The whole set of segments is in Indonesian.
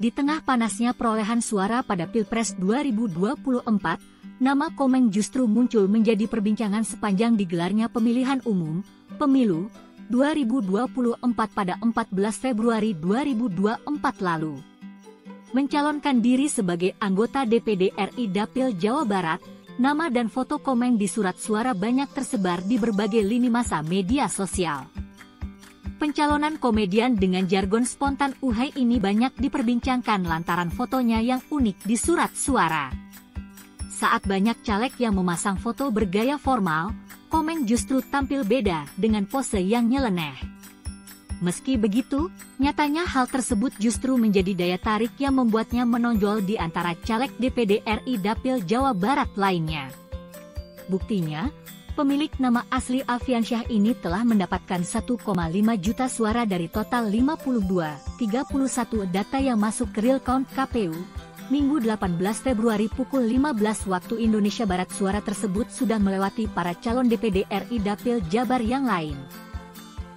Di tengah panasnya perolehan suara pada Pilpres 2024, nama Komeng justru muncul menjadi perbincangan sepanjang digelarnya pemilihan umum, Pemilu 2024 pada 14 Februari 2024 lalu. Mencalonkan diri sebagai anggota DPD RI Dapil Jawa Barat, nama dan foto Komeng di surat suara banyak tersebar di berbagai lini masa media sosial. Pencalonan komedian dengan jargon spontan uhai ini banyak diperbincangkan lantaran fotonya yang unik di surat suara. Saat banyak caleg yang memasang foto bergaya formal, Komeng justru tampil beda dengan pose yang nyeleneh. Meski begitu, nyatanya hal tersebut justru menjadi daya tarik yang membuatnya menonjol di antara caleg DPD RI Dapil Jawa Barat lainnya. Buktinya, pemilik nama asli Alfiansyah ini telah mendapatkan 1,5 juta suara dari total 52,31 data yang masuk ke real count KPU. Minggu 18 Februari pukul 15 waktu Indonesia Barat, suara tersebut sudah melewati para calon DPD RI Dapil Jabar yang lain.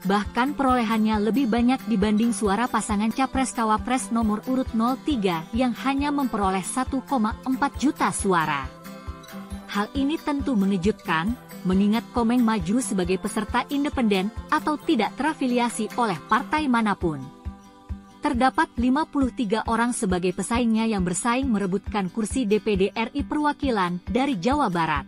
Bahkan perolehannya lebih banyak dibanding suara pasangan Capres-Cawapres nomor urut 03 yang hanya memperoleh 1,4 juta suara. Hal ini tentu mengejutkan, mengingat Komeng maju sebagai peserta independen atau tidak terafiliasi oleh partai manapun. Terdapat 53 orang sebagai pesaingnya yang bersaing merebutkan kursi DPD RI perwakilan dari Jawa Barat.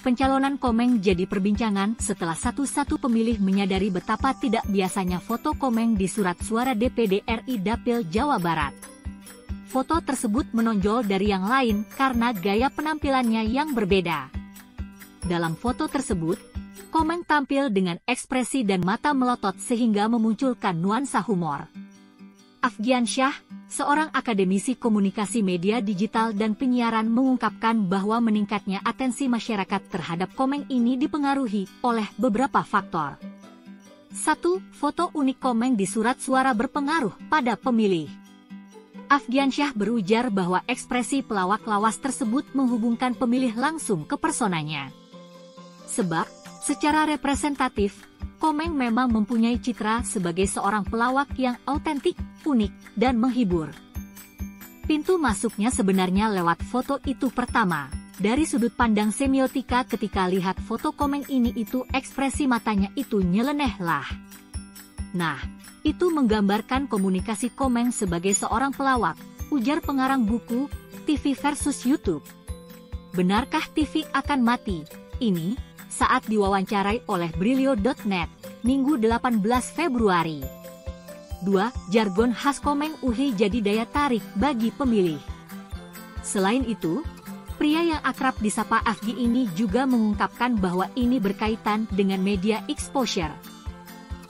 Pencalonan Komeng jadi perbincangan setelah satu-satu pemilih menyadari betapa tidak biasanya foto Komeng di surat suara DPD RI Dapil Jawa Barat. Foto tersebut menonjol dari yang lain karena gaya penampilannya yang berbeda. Dalam foto tersebut, Komeng tampil dengan ekspresi dan mata melotot sehingga memunculkan nuansa humor. Afgiansyah, seorang akademisi komunikasi media digital dan penyiaran, mengungkapkan bahwa meningkatnya atensi masyarakat terhadap Komeng ini dipengaruhi oleh beberapa faktor. 1. Foto unik Komeng di surat suara berpengaruh pada pemilih. Afgiansyah berujar bahwa ekspresi pelawak lawas tersebut menghubungkan pemilih langsung ke personanya. Sebab, secara representatif, Komeng memang mempunyai citra sebagai seorang pelawak yang autentik, unik, dan menghibur. Pintu masuknya sebenarnya lewat foto itu. Pertama, dari sudut pandang semiotika, ketika lihat foto Komeng ini itu ekspresi matanya itu nyeleneh lah. Nah, itu menggambarkan komunikasi Komeng sebagai seorang pelawak, ujar pengarang buku TV versus YouTube. Benarkah TV akan mati? Ini saat diwawancarai oleh Brilio.net, Minggu 18 Februari. 2. Jargon khas Komeng uhai jadi daya tarik bagi pemilih. Selain itu, pria yang akrab disapa Afgi ini juga mengungkapkan bahwa ini berkaitan dengan media exposure.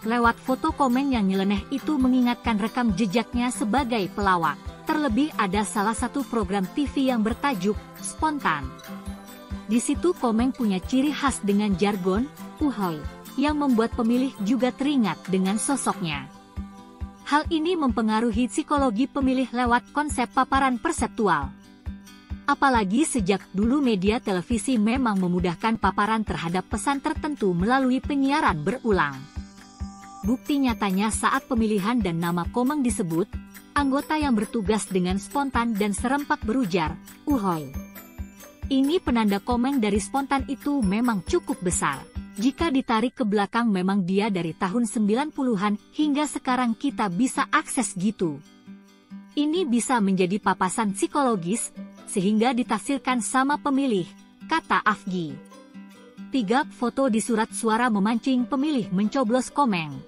Lewat foto Komeng yang nyeleneh itu mengingatkan rekam jejaknya sebagai pelawak. Terlebih ada salah satu program TV yang bertajuk Spontan. Di situ Komeng punya ciri khas dengan jargon "uhoy" yang membuat pemilih juga teringat dengan sosoknya. Hal ini mempengaruhi psikologi pemilih lewat konsep paparan perseptual. Apalagi sejak dulu media televisi memang memudahkan paparan terhadap pesan tertentu melalui penyiaran berulang. Bukti nyatanya saat pemilihan dan nama Komeng disebut, anggota yang bertugas dengan spontan dan serempak berujar, "uhoy." Ini penanda Komeng dari spontan itu memang cukup besar. Jika ditarik ke belakang memang dia dari tahun 90-an hingga sekarang kita bisa akses gitu. Ini bisa menjadi papasan psikologis, sehingga ditafsirkan sama pemilih, kata Afgi. 3. Foto di surat suara memancing pemilih mencoblos Komeng.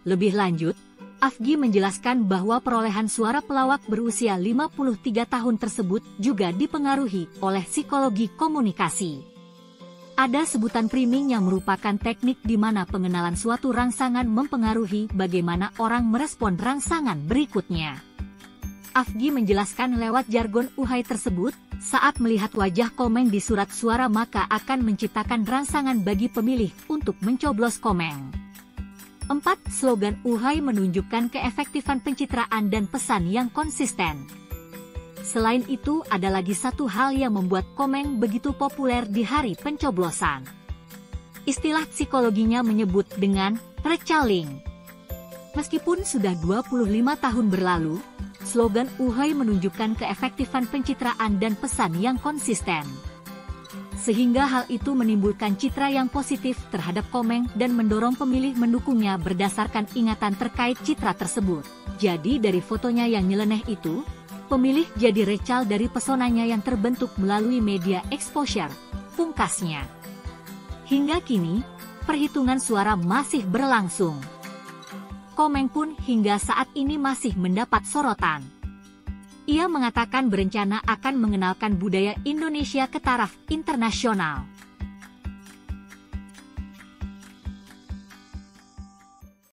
Lebih lanjut, Afgi menjelaskan bahwa perolehan suara pelawak berusia 53 tahun tersebut juga dipengaruhi oleh psikologi komunikasi. Ada sebutan priming yang merupakan teknik di mana pengenalan suatu rangsangan mempengaruhi bagaimana orang merespon rangsangan berikutnya. Afgi menjelaskan lewat jargon uhai tersebut, saat melihat wajah Komeng di surat suara maka akan menciptakan rangsangan bagi pemilih untuk mencoblos Komeng. 4. Slogan uhai menunjukkan keefektifan pencitraan dan pesan yang konsisten. Selain itu ada lagi satu hal yang membuat Komeng begitu populer di hari pencoblosan. Istilah psikologinya menyebut dengan recalling. Meskipun sudah 25 tahun berlalu, Slogan Uhai menunjukkan keefektifan pencitraan dan pesan yang konsisten. Sehingga hal itu menimbulkan citra yang positif terhadap Komeng dan mendorong pemilih mendukungnya berdasarkan ingatan terkait citra tersebut. Jadi dari fotonya yang nyeleneh itu, pemilih jadi recal dari pesonanya yang terbentuk melalui media exposure, pungkasnya. Hingga kini, perhitungan suara masih berlangsung. Komeng pun hingga saat ini masih mendapat sorotan. Ia mengatakan berencana akan mengenalkan budaya Indonesia ke taraf internasional.